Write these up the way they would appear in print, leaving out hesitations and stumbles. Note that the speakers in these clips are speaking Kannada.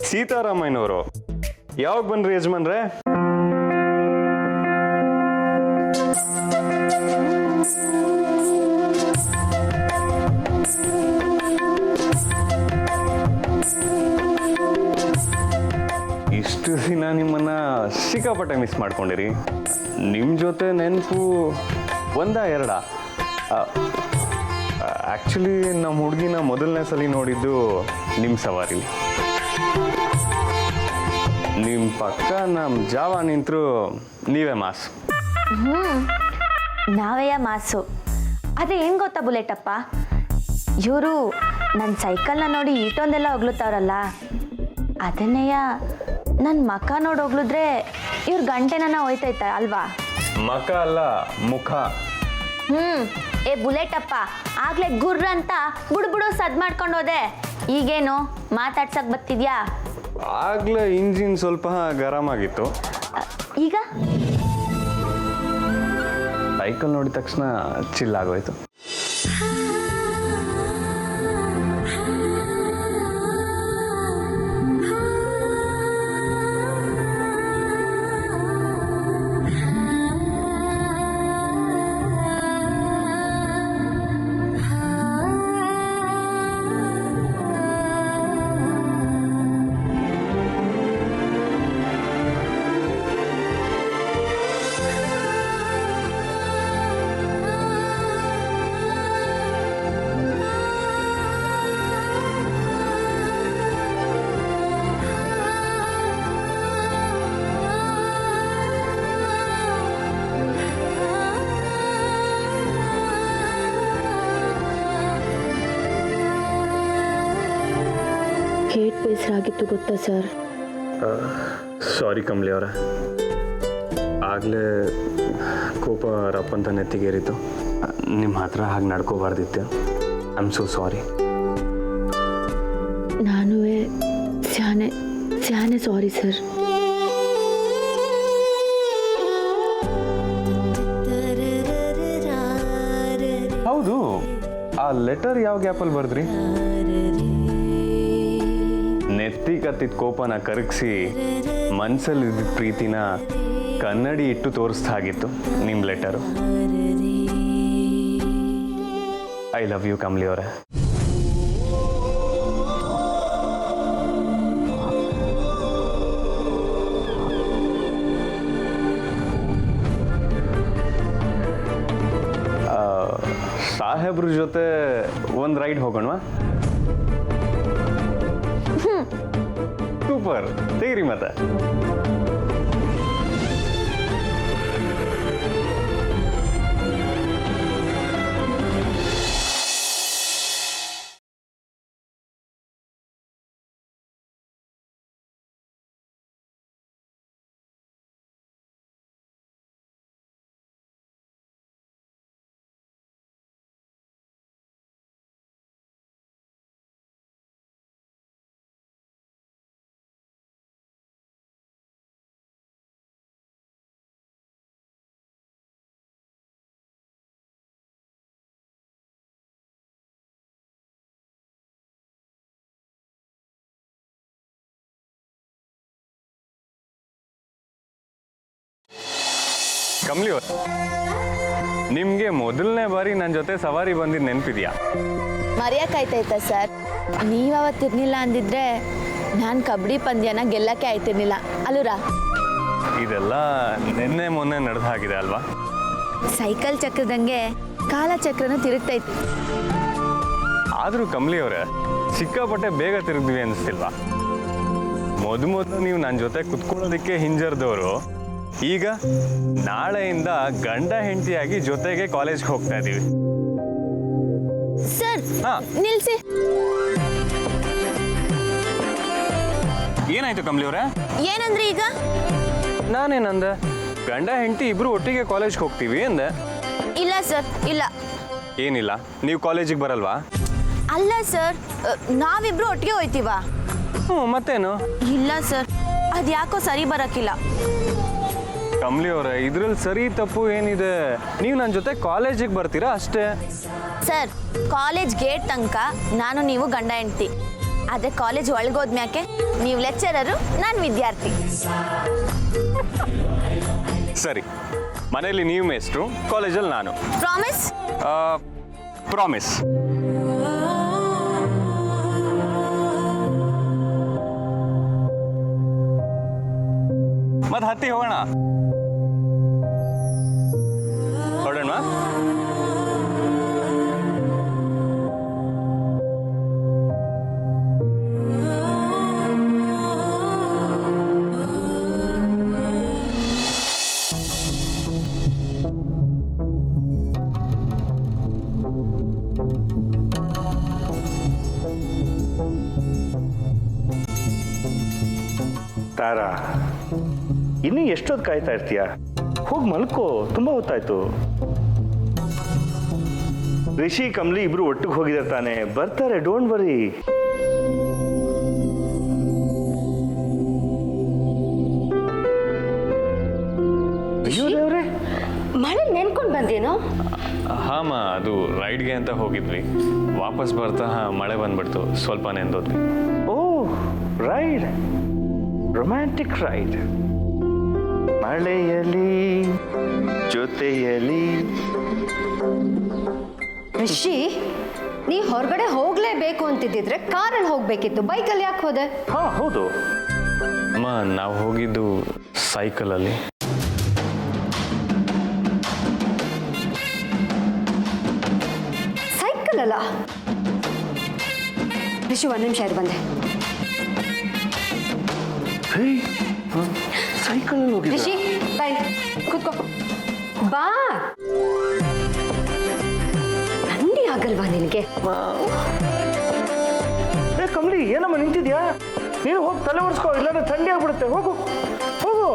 ಸೀತಾರಾಮಯ್ಯನವರು ಯಾವಾಗ ಬಂದ್ರಿ ಯಜಮಾನ್ರೆ? ಇಷ್ಟು ದಿನ ನಿಮ್ಮನ್ನ ಸಿಕ್ಕಾಪಟ್ಟೆ ಮಿಸ್ ಮಾಡ್ಕೊಂಡಿರಿ. ನಿಮ್ಮ ಜೊತೆ ನೆನಪು ಒಂದ ಎರಡ? ಆ್ಯಕ್ಚುಲಿ ನಮ್ಮ ಹುಡುಗಿನ ಮೊದಲನೇ ಸಲ ನೋಡಿದ್ದು ನಿಮ್ಮ ಸವಾರಿ. ನಿಮ್ಮ ಪಕ್ಕ ನಮ್ಮ ಜಾವ ನಿಂತರು ನೀವೇ ಮಾಸ್. ನಾವೇ ಮಾಸು. ಅದೇ ಹೆಂಗೆ ಗೊತ್ತಾ ಬುಲೆಟಪ್ಪ, ಇವರು ನನ್ನ ಸೈಕಲ್ನ ನೋಡಿ ಇಷ್ಟೊಂದೆಲ್ಲ ಹೊಗ್ಲುತ್ತವ್ರಲ್ಲ, ಅದನ್ನೆಯ ನನ್ನ ಮಕ ನೋಡಿ ಹೊಗಳಿದ್ರೆ ಇವ್ರ ಗಂಟೆನ ಹೋಯ್ತೈತ ಅಲ್ವಾ? ಮಕ ಅಲ್ಲ, ಮುಖ. ಏ ಬುಲೆಟಪ್ಪ, ಆಗ್ಲೇ ಗುರ್ರ ಅಂತ ಬುಡು ಸದ್ ಮಾಡ್ಕೊಂಡು ಹೋದೆ, ಈಗೇನು ಮಾತಾಡ್ಸಕ್ ಬರ್ತಿದ್ಯಾ? ಆಗ್ಲೇ ಇಂಜಿನ್ ಸ್ವಲ್ಪ ಗರಂ ಆಗಿತ್ತು. ಈಗ ಸೈಕಲ್ ನೋಡಿದ ತಕ್ಷಣ ಚಿಲ್ ಆಗೋಯ್ತು. ಕೇಟ್ ಬೇಸರ ಆಗಿತ್ತು ಗೊತ್ತಾ ಸರ್? ಸಾರಿ ಕಮಲಿ ಅವರ, ಆಗಲೇ ಕೋಪ ರಪ್ಪಂತ ನೆತ್ತಿಗೇರಿತು. ನಿಮ್ಮ ಹತ್ರ ಹಾಗೆ ನಡ್ಕೋಬಾರ್ದಿತ್ತು. I am so sorry. ನಾನು ಸ್ಯಾನೆ ಸಾರಿ ಸರ್. ಹೌದು, ಆ ಲೆಟರ್ ಯಾವ ಗ್ಯಾಪಲ್ಲಿ ಬರೆದ್ರಿ? ನೆತ್ತಿ ಕತ್ತಿದ ಕೋಪನ ಕರಗಿಸಿ ಮನ್ಸಲ್ಲಿದ್ದ ಪ್ರೀತಿನ ಕನ್ನಡಿ ಇಟ್ಟು ತೋರಿಸ್ತಾ ಆಗಿತ್ತು ನಿಮ್ಮ letter. I love you Kamali ಅವರೇ. ಸಾಹೇಬ್ರ ಜೊತೆ ಒಂದು ರೈಡ್ ಹೋಗೋಣವಾ? ಸೂಪರ್, ತೆಗಿರಿ ಮತ್ತೆ. ಕಮಲಿ ಅವ್ರ, ನಿಮ್ಗೆ ಮೊದಲನೇ ಬಾರಿ ನನ್ನ ಜೊತೆ ಸವಾರಿ ಬಂದಿದ್ದು ನೆನಪಿದ್ಯಾ? ಮರೆಯೋಕ್ಕಾಯ್ತಾಯ್ತಾ ಸರ್? ನೀವು ಅವತ್ತಿರ್ಲಿಲ್ಲ ಅಂದಿದ್ರೆ ನಾನು ಕಬಡ್ಡಿ ಪಂದ್ಯನ ಗೆಲ್ಲಕ್ಕೆ ಆಯ್ತಿರ್ಲಿಲ್ಲ ಅಲ್ಲೂರಾ? ಇದೆಲ್ಲ ನಿನ್ನೆ ಮೊನ್ನೆ ನಡೆದ ಹಾಗಿದೆ ಅಲ್ವಾ? ಸೈಕಲ್ ಚಕ್ರದಂಗೆ ಕಾಲಚಕ್ರನ ತಿರುಗ್ತೈತಿ. ಆದರೂ ಕಮಲಿ ಅವರೇ, ಸಿಕ್ಕಾಪಟ್ಟೆ ಬೇಗ ತಿರುಗಿದ್ವಿ ಅನಿಸ್ತಿಲ್ವಾ? ಮೊದಲು ನೀವು ನನ್ನ ಜೊತೆ ಕುತ್ಕೊಳ್ಳೋದಕ್ಕೆ ಹಿಂಜರಿದವರು ಈಗ ನಾಳೆಯಿಂದ ಗಂಡ ಹೆಂಡತಿಯಾಗಿ ಜೊತೆಗೆ ಕಾಲೇಜ್ಗೆ ಹೋಗ್ತಾ ಇದೀವಿ. ಸರ್ ನಿಲ್ಸಿ. ಏನಾಯ್ತು ಕಮಲಿ ಅವರೇ? ಏನಂದ್ರಿ ಈಗ? ನಾನೇನಂದೆ? ಗಂಡ ಹೆಂಡತಿ ಇಬ್ರು ಒಟ್ಟಿಗೆ ಕಾಲೇಜ್ಗೆ ಹೋಗ್ತೀವಿ ಅಂದೆ. ಇಲ್ಲ ಸರ್, ಇಲ್ಲ. ಏನಿಲ್ಲ, ನೀವು ಕಾಲೇಜಿಗೆ ಬರಲ್ವಾ? ಅಲ್ಲ ಸರ್, ನಾವಿಬ್ರು ಒಟ್ಟಿಗೆ ಹೋಯ್ತೀವ. ಮತ್ತೇನು? ಇಲ್ಲ ಸರ್, ಅದ್ಯಾಕೋ ಸರಿ ಬರಕ್ಕಿಲ್ಲ. ಕಮಲಿ ಅವರೇ, ಇದ್ರಲ್ಲಿ ಸರಿ ತಪ್ಪು ಏನಿದೆ? ನೀವು ನನ್ನ ಜೊತೆ ಕಾಲೇಜಿಗೆ ಬರ್ತೀರಾ ಅಷ್ಟೇ. ಸರ್, ಕಾಲೇಜ್ ಗೇಟ್ ತನಕ ನಾನು ನೀವು ಗಂಡ ಹೆಂಡತಿ, ಆದರೆ ಕಾಲೇಜ್ ಒಳಗೋದ್ಮ್ಯಾಕೆ ನೀವು ಲೆಕ್ಚರರು, ನಾನು ವಿದ್ಯಾರ್ಥಿ. ಸರಿ, ಮನೆಯಲ್ಲಿ ನೀವು ಮೇಸ್ಟ್ರು, ಕಾಲೇಜಲ್ಲಿ ನಾನು. ಪ್ರಾಮಿಸ್? ಪ್ರಾಮಿಸ್. ಮತ್ತೆ ಹತ್ತಿ ಹೋಗೋಣ. ಹೊರಡೋಣ. ತಾರಾ, ಇನ್ನೂ ಎಷ್ಟೊತ್ತು ಕಾಯ್ತಾ ಇರ್ತೀಯ? ಹೋಗಿ ಮಲ್ಕೋ, ತುಂಬ ಹೊತ್ತಾಯ್ತು. ರಿಷಿ ಕಮಲಿ ಇಬ್ರು ಒಟ್ಟಿಗೆ ಹೋಗಿದ್ದಾರೆ ತಾನೆ, ಬರ್ತಾರೆ, ಡೋಂಟ್ ವರಿ. ಅಯ್ಯೋ ದೇವ್ರೆ, ಮಳೆ ನೆನ್ಕೊಂಡು ಬಂದೇನೋ? ಹಾಂ, ಅದು ರೈಡ್ಗೆ ಅಂತ ಹೋಗಿದ್ವಿ. ವಾಪಸ್ ಬರ್ತಾ ಮಳೆ ಬಂದ್ಬಿಡ್ತು, ಸ್ವಲ್ಪ ನೆಂದೋದ್ವಿ. ಓ ರೈಡ್, ರೊಮ್ಯಾಂಟಿಕ್ ರೈಡ್. ಮಳೆಯಲಿ ಜೊತೆಯಲಿ. ರಿಷಿ, ನೀ ಹೊರಗಡೆ ಹೋಗ್ಲೇಬೇಕು ಅಂತಿದ್ದಿದ್ರೆ ಕಾರಲ್ಲಿ ಹೋಗ್ಬೇಕಿತ್ತು, ಬೈಕಲ್ಲಿ ಯಾಕೆ ಹೋದೆ? ಹಾ ಹೌದು ಅಮ್ಮ, ನಾವು ಹೋಗಿದ್ದು ಸೈಕಲಲ್ಲಿ. ಸೈಕಲ್ ಅಲ್ಲ ರಿಷಿ, ಒಂದು ನಿಮಿಷ ಇದು ಬಂದೆ. ಸೈಕಲಲ್ಲಿ ಹೋಗಿ. ರಿಷಿ ಬೈ, ಕೂತ್ಕೋ, ಬಾ. ಥಂಡಿ ಆಗಲ್ವಾ ನಿನಗೆ? ಏ ಕಮಲಿ, ಏನಮ್ಮ ನಿಂತಿದ್ಯಾ? ನೀನು ಹೋಗಿ ತಲೆ ಒರೆಸ್ಕೋ, ಇಲ್ಲಾಂದ್ರೆ ಥಂಡಿ ಆಗ್ಬಿಡುತ್ತೆ. ಹೋಗು ಹೋಗು.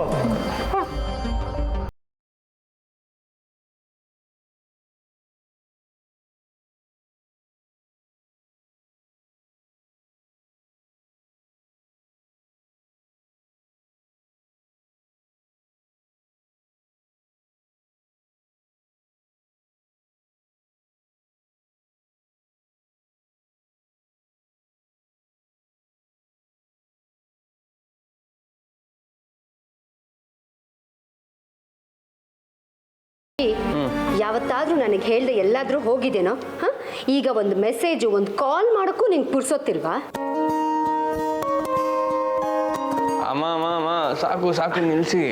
ಯಾವತ್ತಾದ್ರೂ ನನಗೆ ಹೇಳ್ದೆ ಎಲ್ಲಾದ್ರೂ ಹೋಗಿದ್ದೇನೋ? ಈಗ ಒಂದು ಮೆಸೇಜು, ಒಂದು ಕಾಲ್ ಮಾಡೋಕ್ಕೂ ನಿಂಗೆ ಪುರ್ಸೋತಿಲ್ವಾ? ಅಮ್ಮ ಅಮ್ಮ ಅಮ್ಮ, ಸಾಕು ಸಾಕು, ನಿಲ್ಲಿಸಿ.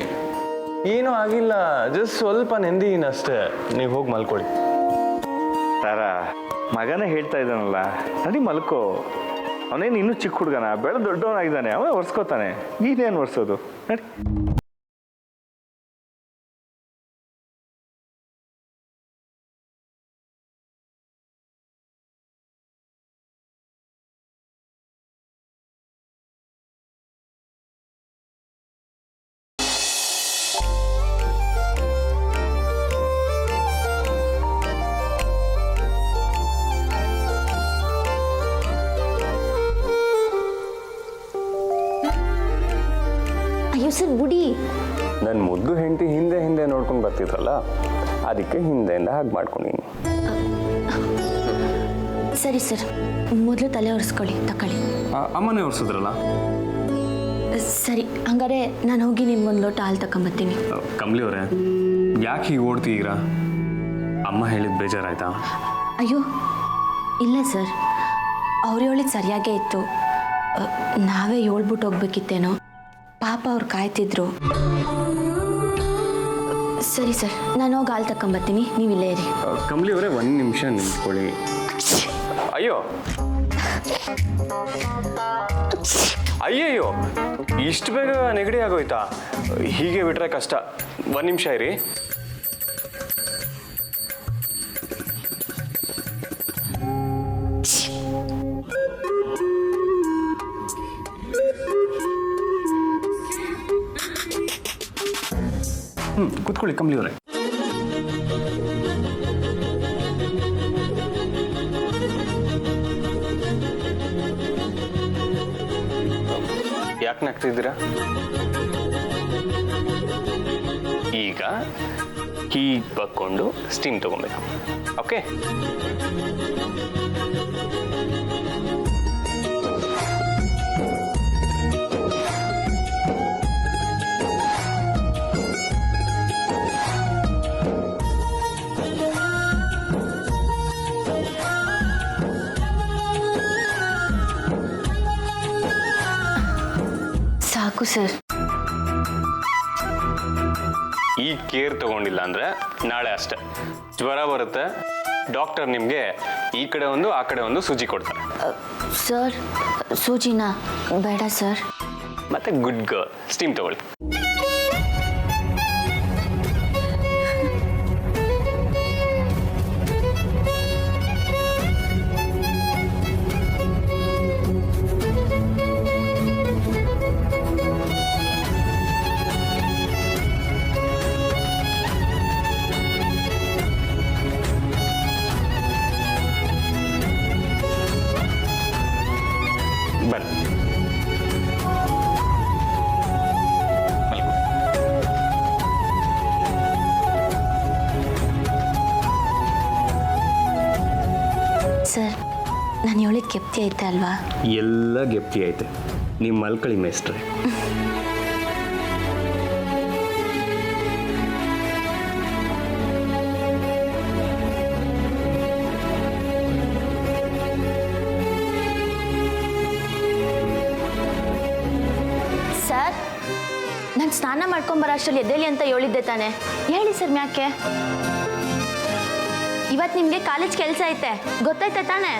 ಏನೂ ಆಗಿಲ್ಲ, ಜಸ್ಟ್ ಸ್ವಲ್ಪ ನೆಂದಿನಷ್ಟೇ. ನೀವು ಹೋಗಿ ಮಲ್ಕೊಳ್ಳಿ. ತಾರಾ, ಮಗನೇ ಹೇಳ್ತಾ ಇದ್ದಾನಲ್ಲ, ನಡಿ ಮಲ್ಕೋ. ಅವನೇನು ಇನ್ನೂ ಚಿಕ್ಕ ಹುಡುಗನ, ಬೆಳೆ ದೊಡ್ಡವನಾಗಿದ್ದಾನೆ, ಅವನೇ ಒರೆಸ್ಕೋತಾನೆ. ನೀನೇನು ಒರೆಸೋದು? ನಡಿ. ಅಯ್ಯೋ ಸರ್, ಬುಡಿ. ನನ್ನ ಮುದ್ದು ಹೆಂಡತಿ ಹಿಂದೆ ಹಿಂದೆ ನೋಡ್ಕೊಂಡು ಬರ್ತಿದ್ರಲ್ಲ, ಅದಕ್ಕೆ ಹಿಂದೆಯಿಂದ ಹಾಗೆ ಮಾಡ್ಕೊಂಡಿನಿ. ಸರಿ ಸರ್, ಮೊದಲು ತಲೆ ಒರೆಸ್ಕೊಳ್ಳಿ, ತಕೊಳ್ಳಿ. ಅಮ್ಮನೇ ಒರೆಸಿದ್ರಲ್ಲ. ಸರಿ, ಹಂಗಾರೆ ನಾನು ಹೋಗಿ ನಿಮ್ಗೊಂದು ಲೋಟ ಹಾಲು ತಗೊಂಬರ್ತೀನಿ. ಕಮಲಿ ಅವರೇ, ಯಾಕೆ ಹೀಗೆ ಓಡ್ತೀರಾ? ಅಮ್ಮ ಹೇಳಿದ ಬೇಜಾರಾಯ್ತಾ? ಅಯ್ಯೋ ಇಲ್ಲ ಸರ್, ಅವ್ರು ಹೇಳಿದ್ದು ಸರಿಯಾಗೇ ಇತ್ತು. ನಾವೇ ಹೇಳ್ಬಿಟ್ಟು ಹೋಗ್ಬೇಕಿತ್ತೇನೋ, ಪಾಪ ಅವ್ರು ಕಾಯ್ತಿದ್ರು. ಸರಿ ಸರ್, ನಾನು ಹೋಗಿ ಹಾಲು ತಗೊಂಬರ್ತೀನಿ, ನೀವು ಇಲ್ಲೇ ಇರಿ. ಕಮಲಿ ಅವರೇ, ಒಂದು ನಿಮಿಷ ನಿಂತ್ಕೊಳ್ಳಿ. ಅಯ್ಯೋ ಅಯ್ಯಯ್ಯೋ, ಇಷ್ಟು ಬೇಗ ನೆಗಡಿ ಆಗೋಯ್ತಾ? ಹೀಗೆ ಬಿಟ್ರೆ ಕಷ್ಟ. ಒಂದು ನಿಮಿಷ ಇರಿ. ಕೂತ್ಕೊಳ್ಳಿ ಕಮಲಿ ಅವರೇ. ಯಾಕೆ ನಗ್ತಿದ್ದೀರಾ? ಈಗ ಹೀಗೆ ಬಕ್ಕೊಂಡು ಸ್ಟೀಮ್ ತಗೊಬೇಕು. Okay, sir. ಈ ಕೇರ್ ತಗೊಂಡಿಲ್ಲ ಅಂದರೆ ನಾಳೆ ಅಷ್ಟೇ ಜ್ವರ ಬರುತ್ತೆ. ಡಾಕ್ಟರ್ ನಿಮಗೆ ಈ ಕಡೆ ಒಂದು ಆ ಕಡೆ ಒಂದು ಸೂಜಿ ಕೊಡ್ತಾರೆ. ಸರ್, ಸೂಜಿನ ಬೇಡ ಸರ್. ಮತ್ತೆ ಗುಡ್ ಗರ್ಲ್, ಸ್ಟೀಮ್ ತಗೊಳ್ಳಿ. ಬನ್ನಿ ಮಲ್ಗು. ಸರ್, ನಾನು ಹೇಳಿದ ಕೆಪ್ತಿ ಐತೆ ಅಲ್ವಾ? ಎಲ್ಲ ಗೆಪ್ತಿ ಐತೆ. ನೀವು ಮಲ್ಕಳಿ ಮೇಸ್ಟ್ರೆ. ಸರ್, ನಾನು ಸ್ನಾನ ಮಾಡ್ಕೊಂಬರೋ ಅಷ್ಟರಲ್ಲಿ ಎದ್ದೇಳಿ ಅಂತ ಹೇಳಿದ್ದೆ ತಾನೆ. ಹೇಳಿ ಸರ್, ಯಾಕೆ? ಇವತ್ತು ನಿಮಗೆ ಕಾಲೇಜ್ ಕೆಲಸ ಐತೆ, ಗೊತ್ತಾಯ್ತಾ ತಾನೆ?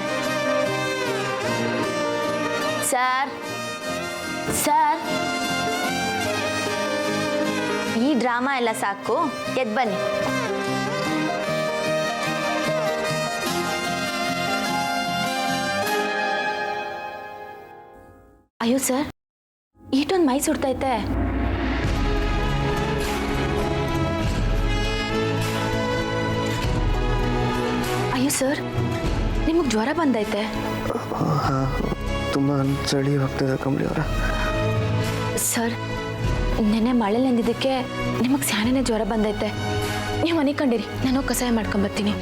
ಸರ್ ಸರ್, ಈ ಡ್ರಾಮಾ ಎಲ್ಲ ಸಾಕು, ಎದ್ದು ಬನ್ನಿ. ಅಯ್ಯೋ ಸರ್, ಈಟೊಂದು ಮೈ ಸುಡ್ತೈತೆ. ಅಯ್ಯೋ ಸರ್, ನಿಮಗೆ ಜ್ವರ ಬಂದೈತೆ. ತುಂಬ ಚಳಿ ಹೋಗ್ತದೆ ಕಂಬಳಿ ಅವರ. ಸರ್, ನೆನ್ನೆ ಮಳೆ ನೆಂದಿದ್ದಕ್ಕೆ ನಿಮಗೆ ಸ್ಯಾನೇನೆ ಜ್ವರ ಬಂದೈತೆ. ನೀವು ಮನೆ ಕಂಡಿರಿ, ನಾನು ಕಷಾಯ ಮಾಡ್ಕೊಂಬರ್ತೀನಿ.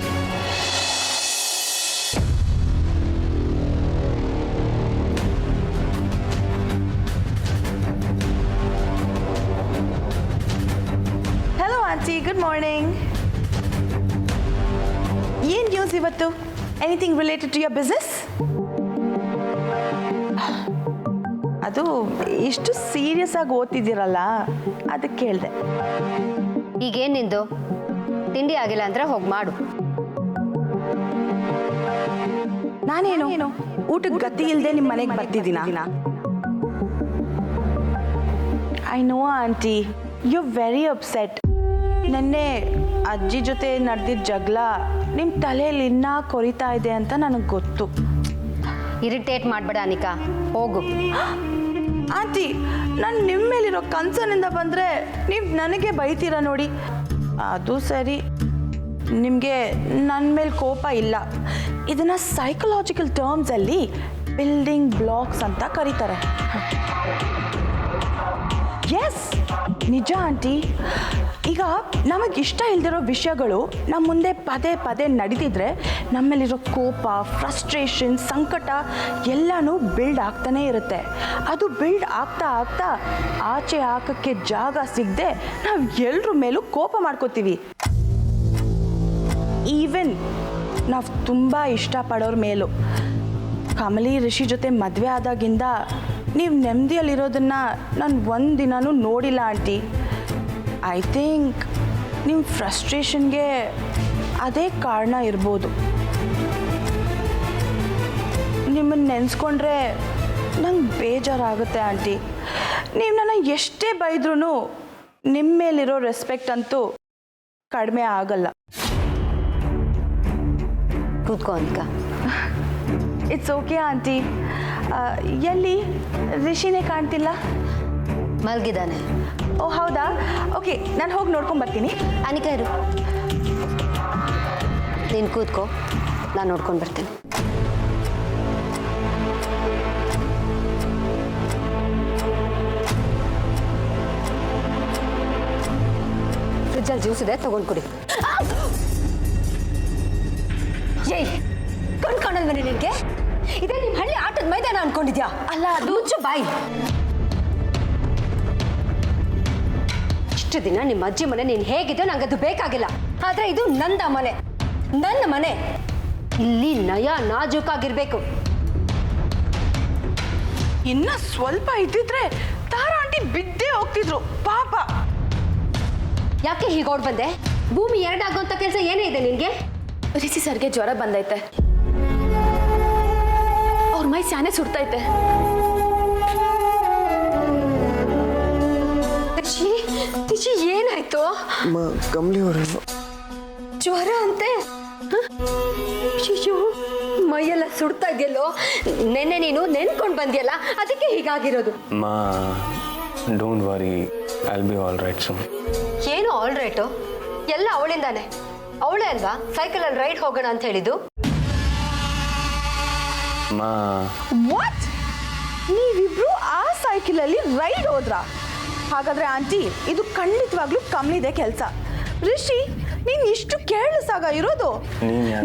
Hello aunty, good morning. ಏನು ನ್ಯೂಸ್ ಇವತ್ತು? Anything related to your business? ಅದು ಇಷ್ಟು ಸೀರಿಯಸ್ ಆಗಿ ಓದ್ತಿದ್ದೀರಲ್ಲ, ಅದಕ್ಕೆ ಕೇಳಿದೆ. ಈಗೇನು ನಿಂದು ತಿಂಡಿ ಆಗಿಲ್ಲ ಅಂದ್ರೆ ಹೋಗಿ ಮಾಡು. ನಾನೇನು ಊಟಕ್ಕೆ ಗತಿ ಇಲ್ಲದೆ ನಿಮ್ಮ ಮನೆಗೆ ಬರ್ತಿದ್ದೀನ? I know aunty, you very upset. ನೆನ್ನೆ ಅಜ್ಜಿ ಜೊತೆ ನಡೆದಿದ್ದ ಜಗಳ ನಿಮ್ಮ ತಲೆಯಲ್ಲಿ ಇನ್ನೂ ಕೊರಿತಾ ಇದೆ ಅಂತ ನನಗೆ ಗೊತ್ತು. ಇರಿಟೇಟ್ ಮಾಡಬೇಡ ಅನಿಕಾ, ಹೋಗು. ಆಂಟಿ, ನಾನು ನಿಮ್ಮ ಮೇಲಿರೋ ಕನ್ಸರ್ನಿಂದ ಬಂದರೆ ನೀವು ನನಗೆ ಬೈತೀರಾ ನೋಡಿ. ಅದು ಸರಿ, ನಿಮಗೆ ನನ್ನ ಮೇಲೆ ಕೋಪ ಇಲ್ಲ. ಇದನ್ನು ಸೈಕಲಾಜಿಕಲ್ ಟರ್ಮ್ಸಲ್ಲಿ ಬಿಲ್ಡಿಂಗ್ ಬ್ಲಾಕ್ಸ್ ಅಂತ ಕರೀತಾರೆ. ಎಸ್, ನಿಜ ಆಂಟಿ. ಈಗ ನಮಗೆ ಇಷ್ಟ ಇಲ್ದಿರೋ ವಿಷಯಗಳು ನಮ್ಮ ಮುಂದೆ ಪದೇ ಪದೇ ನಡೀತಿದ್ರೆ ನಮ್ಮಲ್ಲಿರೋ ಕೋಪ, ಫ್ರಸ್ಟ್ರೇಷನ್, ಸಂಕಟ ಎಲ್ಲನೂ ಬಿಲ್ಡ್ ಆಗ್ತಾನೇ ಇರುತ್ತೆ. ಅದು ಬಿಲ್ಡ್ ಆಗ್ತಾ ಆಗ್ತಾ ಆಚೆ ಹಾಕೋಕ್ಕೆ ಜಾಗ ಸಿಗದೆ ನಾವು ಎಲ್ಲರ ಮೇಲೂ ಕೋಪ ಮಾಡ್ಕೋತೀವಿ. ಈವನ್ ನಾವು ತುಂಬ ಇಷ್ಟಪಡೋರ ಮೇಲೂ. ಕಮಲಿ ರಿಷಿ ಜೊತೆ ಮದುವೆ ಆದಾಗಿಂದ ನೀವು ನೆಮ್ಮದಿಯಲ್ಲಿರೋದನ್ನು ನಾನು ಒಂದಿನೂ ನೋಡಿಲ್ಲ ಆಂಟಿ. ಐ ಥಿಂಕ್ ನಿಮ್ಮ ಫ್ರಸ್ಟ್ರೇಷನ್ಗೆ ಅದೇ ಕಾರಣ ಇರ್ಬೋದು. ನಿಮ್ಮನ್ನು ನೆನೆಸ್ಕೊಂಡ್ರೆ ನಂಗೆ ಬೇಜಾರಾಗುತ್ತೆ ಆಂಟಿ. ನೀವು ನನ್ನ ಎಷ್ಟೇ ಬೈದ್ರೂ ನಿಮ್ಮ ಮೇಲಿರೋ ರೆಸ್ಪೆಕ್ಟ್ ಅಂತೂ ಕಡಿಮೆ ಆಗಲ್ಲ. ಕೂತ್ಕೋ ಅನಿಕಾ. It's okay aunty. ಎಲ್ಲಿ ರಿಷಿನೇ ಕಾಣ್ತಿಲ್ಲ? ಮಲ್ಗಿದ್ದಾನೆ. ಓ ಹೌದಾ? ಓಕೆ, ನಾನು ಹೋಗಿ ನೋಡ್ಕೊಂಡು ಬರ್ತೀನಿ. ಅನಿಕಾ ಇರು, ನೀನು ಕೂತ್ಕೋ, ನಾನು ನೋಡ್ಕೊಂಡು ಬರ್ತೀನಿ. ಫ್ರಿಜ್ಜಲ್ಲಿ ಜ್ಯೂಸ್ ಇದೆ, ತಗೊಂಡು ಕುಡಿ. ಏಯ್, ಕಣ್ಕಾಣಲ್ವ ನಿನಗೆ? ಇದೇ ನಿಮ್ಮ ಹಳ್ಳಿ ಆಟದ ಮೈದಾನ ಅನ್ಕೊಂಡಿದ್ಯಾ? ಅಲ್ಲ, ಅದು ಮುಚ್ಚು ಬಾಯಿ. ಇಷ್ಟು ದಿನ ನಿಮ್ಮ ಅಜ್ಜಿ ಮನೆ ನೀನು ಹೇಗಿದೆಯೋ ನಂಗೆ ಅದು ಬೇಕಾಗಿಲ್ಲ. ಆದ್ರೆ ಇದು ನಂದ ಮನೆ, ನನ್ನ ಮನೆ. ಇಲ್ಲಿ ನಯ ನಾಜೂಕಾಗಿರ್ಬೇಕು. ಇನ್ನ ಸ್ವಲ್ಪ ಇದ್ದಿದ್ರೆ ತಾರಾ ಆಂಟಿ ಬಿದ್ದೇ ಹೋಗ್ತಿದ್ರು ಪಾಪ. ಯಾಕೆ ಹೀಗೆ ಓಡ್ ಬಂದೆ? ಭೂಮಿ ಎರಡಾಗುವಂಥ ಕೆಲಸ ಏನೇ ಇದೆ ನಿನಗೆ? ರಿಷಿ ಸರ್ಗೆ ಜ್ವರ ಬಂದೈತೆ, ಅವ್ರ ಮೈ ಸ್ಯಾನೆ ಸುಡ್ತೈತೆ. ರಿಷಿ ಏನಾಯ್ತು? ಕಮಲಿ ಅವರೇ, ಜ್ವರ ಅಂತೆ? ಅಯ್ಯೋ, ಮೈಯೆಲ್ಲ ಸುಡ್ತಾ ಇದೆಯಲ್ಲೋ. ನೆನ್ನೆ ನೀನು ನೆನ್ಕೊಂಡು ಬಂದಿಯಲ್ಲ, ಅದಕ್ಕೆ ಹೀಗಾಗಿರೋದು. ಮಾ don't worry, I will be all right soon. ಏನು ಆಲ್ ರೈಟು? ಎಲ್ಲ ಅವಳಿಂದಾನೆ. ಅವಳೇ ಅಲ್ವಾ ಸೈಕಲಲ್ಲಿ ರೈಡ್ ಹೋಗೋಣ ಅಂತ ಹೇಳಿದ್ದು? ಮಾ ವಾಟ್? ನೀವಿಬ್ರು ಆ ಸೈಕಲಲ್ಲಿ ರೈಡ್ ಹೋದ್ರಾ? ಹಾಗಾದ್ರೆ ಆಂಟಿ, ಇದು ಖಂಡಿತವಾಗ್ಲೂ ಕಮ್ಮಿದೆ ಕೆಲಸ. ರಿಷಿ, ನೀನ್ ಇಷ್ಟು ಕೇಳಿಸಾಗ ಇರೋದು?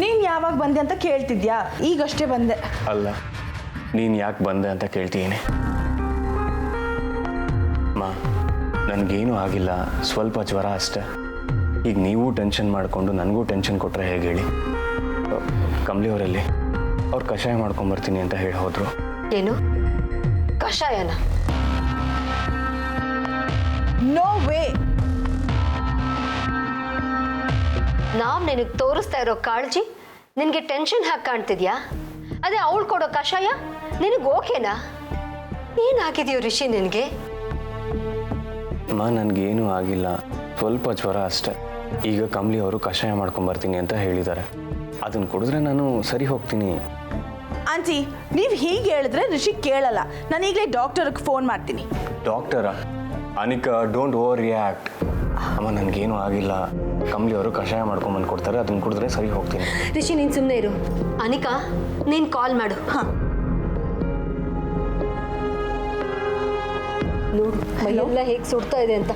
ನೀನ್ ಯಾವಾಗ ಬಂದೆ ಅಂತ ಕೇಳ್ತಿದ್ಯಾ? ಈಗಷ್ಟೇ ಬಂದೆ. ಅಲ್ಲ, ನೀನು ಯಾಕೆ ಬಂದೆ ಅಂತ ಕೇಳ್ತೀನಿ. ಮಾ, ನನಗೇನು ಆಗಿಲ್ಲ, ಸ್ವಲ್ಪ ಜ್ವರ ಅಷ್ಟೇ. ಈಗ ನೀವು ಟೆನ್ಷನ್ ಮಾಡಿಕೊಂಡು ನನಗೂ ಟೆನ್ಷನ್ ಕೊಟ್ಟರೆ ಹೇಗೆ ಹೇಳಿ? ಕಮಲಿ ಅವರಲ್ಲಿ ಅವ್ರು ಕಷಾಯ ಮಾಡ್ಕೊಂಬರ್ತೀನಿ ಅಂತ ಹೇಳಿ ಹೋದರು. ಏನು ಕಷಾಯನ? No way. ನಾವು ನಿನಗೆ ತೋರಿಸ್ತಾ ಇರೋ ಕಾಳಜಿ ನಿನಗೆ ಟೆನ್ಷನ್ ಹಾಕಿ ಕಾಣ್ತಿದ್ಯಾ? ಅದೇ ಅವಳು ಕೊಡೋ ಕಷಾಯ ನಿನಗೆ ಓಕೆನಾ? ಏನಾಗಿದೆಯೋ ರಿಷಿ ನಿನಗೆ? ಮಾ, ನನಗೇನು ಆಗಿಲ್ಲ, ಸ್ವಲ್ಪ ಜ್ವರ ಅಷ್ಟೇ. ಈಗ ಕಮಲಿ ಅವರು ಕಷಾಯ ಮಾಡ್ಕೊಂಬರ್ತೀನಿ ಅಂತ ಹೇಳಿದ್ದಾರೆ. ಅದನ್ನು ಕುಡಿದ್ರೆ ನಾನು ಸರಿ ಹೋಗ್ತೀನಿ. ಆಂಟಿ, ನೀವು ಹೀಗೆ ಹೇಳಿದ್ರೆ ರಿಷಿ ಕೇಳಲ್ಲ. ನಾನು ಈಗಲೇ ಡಾಕ್ಟರ್ಗೆ ಫೋನ್ ಮಾಡ್ತೀನಿ. ಡಾಕ್ಟರಾ? Anika, don't overreact. ಅಮ್ಮ, ನನಗೇನು ಆಗಿಲ್ಲ, ಕಮಲಿ ಅವರು ಕಷಾಯ ಮಾಡ್ಕೊಂಬಂದು ಕೊಡ್ತಾರೆ, ಅದನ್ನು ಕುಡಿದ್ರೆ ಸರಿ ಹೋಗ್ತೀನಿ. ರಿಷಿ, ನೀನು ಸುಮ್ಮನೆ ಇರು. ಅನಿಕಾ, ನೀನು ಕಾಲ್ ಮಾಡು. ಹಾಂ. ನೋಡು ಮೈಯೆಲ್ಲ ಹೇಗೆ ಸುಡ್ತಾ ಇದೆ ಅಂತ.